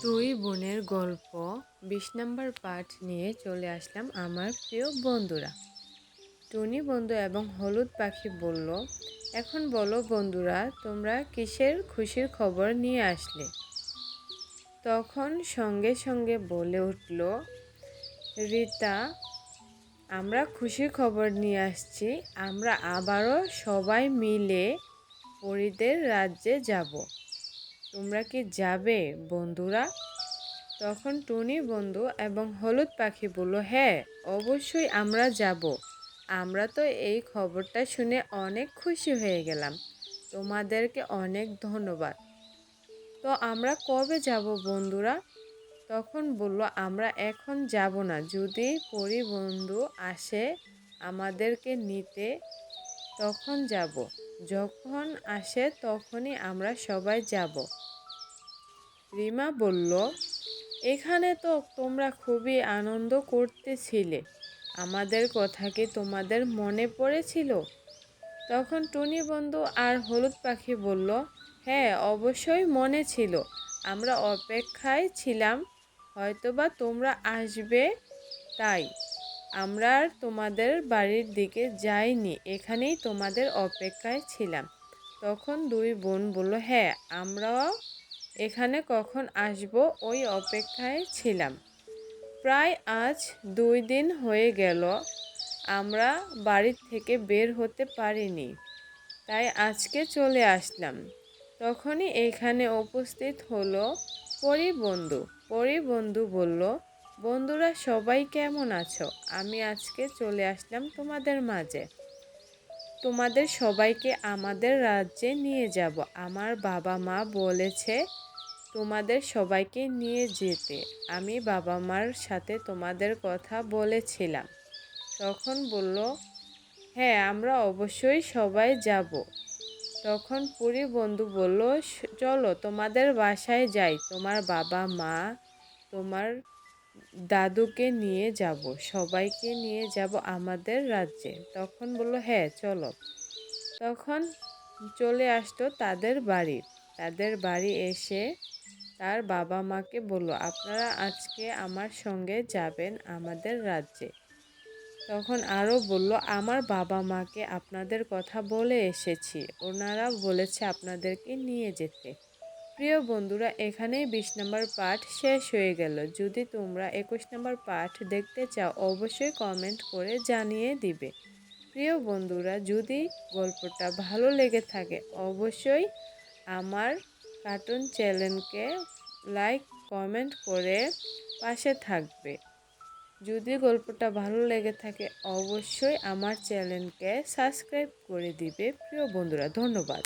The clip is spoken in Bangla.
দুই বোনের গল্প ২০ নম্বর পার্ট নিয়ে চলে আসলাম আমার প্রিয় বন্ধুরা। টুনি বন্ধু এবং হলুদ পাখি বলল, এখন বলো বন্ধুরা, তোমরা কিসের খুশির খবর নিয়ে আসলে? তখন সঙ্গে সঙ্গে বলে উঠল রিতা, আমরা খুশির খবর নিয়ে আসছি। আমরা আবারও সবাই মিলে পরীদের রাজ্যে যাব। তোমরা কি যাবে বন্ধুরা? তখন টুনি বন্ধু এবং হলুদ পাখি বলল, হ্যাঁ অবশ্যই আমরা যাব। আমরা তো এই খবরটা শুনে অনেক খুশি হয়ে গেলাম। তোমাদেরকে অনেক ধন্যবাদ। তো আমরা কবে যাব বন্ধুরা? তখন বলল, আমরা এখন যাব না, যদি পরি বন্ধু আসে আমাদেরকে নিতে তখন যাব। যখন আসে তখনই আমরা সবাই যাব। রিমা বলল, এখানে তো তোমরা খুবই আনন্দ করতেছিলে, আমাদের কথা কি তোমাদের মনে পড়েছিল? তখন টুনি বন্ধু আর হলুদ পাখি বলল, হ্যাঁ অবশ্যই মনে ছিল। আমরা অপেক্ষায় ছিলাম, হয়তোবা তোমরা আসবে, তাই আমরা আর তোমাদের বাড়ির দিকে যাইনি, এখানেই তোমাদের অপেক্ষায় ছিলাম। তখন দুই বোন বলল, হ্যাঁ আমরাও এখানে কখন আসব ওই অপেক্ষায় ছিলাম। প্রায় আজ 2 দিন হয়ে গেল আমরা বাড়ি থেকে বের হতে পারিনি, তাই আজকে চলে আসলাম। তখনই এখানে উপস্থিত হলো পরিবন্ধু। পরিবন্ধু বলল, বন্ধুরা সবাই কেমন আছো? আমি আজকে চলে আসলাম তোমাদের মাঝে। তোমাদের সবাইকে আমাদের রাজ্যে নিয়ে যাব। আমার বাবা মা বলেছে তোমাদের সবাইকে নিয়ে যেতে। আমি বাবা মার সাথে তোমাদের কথা বলেছিলাম। তখন বলল, হ্যাঁ আমরা অবশ্যই সবাই যাব। তখন পুরী বন্ধু বলল, চলো তোমাদের বাসায় যাই, তোমার বাবা মা তোমার দাদুকে নিয়ে যাব, সবাইকে নিয়ে যাব আমাদের রাজ্যে। তখন বলল, হ্যাঁ চলো। তখন চলে আসতো তাদের বাড়ি। তাদের বাড়ি এসে তার বাবা মাকে বলল, আপনারা আজকে আমার সঙ্গে যাবেন আমাদের রাজ্যে। তখন আরও বলল, আমার বাবা মাকে আপনাদের কথা বলে এসেছি, ওনারা বলেছে আপনাদেরকে নিয়ে যেতে। প্রিয় বন্ধুরা, এখানেই 20 নম্বর পার্ট শেষ হয়ে গেল। যদি তোমরা 21 নম্বর পার্ট দেখতে চাও অবশ্যই কমেন্ট করে জানিয়ে দিবে। প্রিয় বন্ধুরা, যদি গল্পটা ভালো লেগে থাকে অবশ্যই আমার কার্টুন চ্যানেলকে লাইক কমেন্ট করে পাশে থাকবে। যদি গল্পটা ভালো লেগে থাকে অবশ্যই আমার চ্যানেলকে সাবস্ক্রাইব করে দিবে। প্রিয় বন্ধুরা, ধন্যবাদ।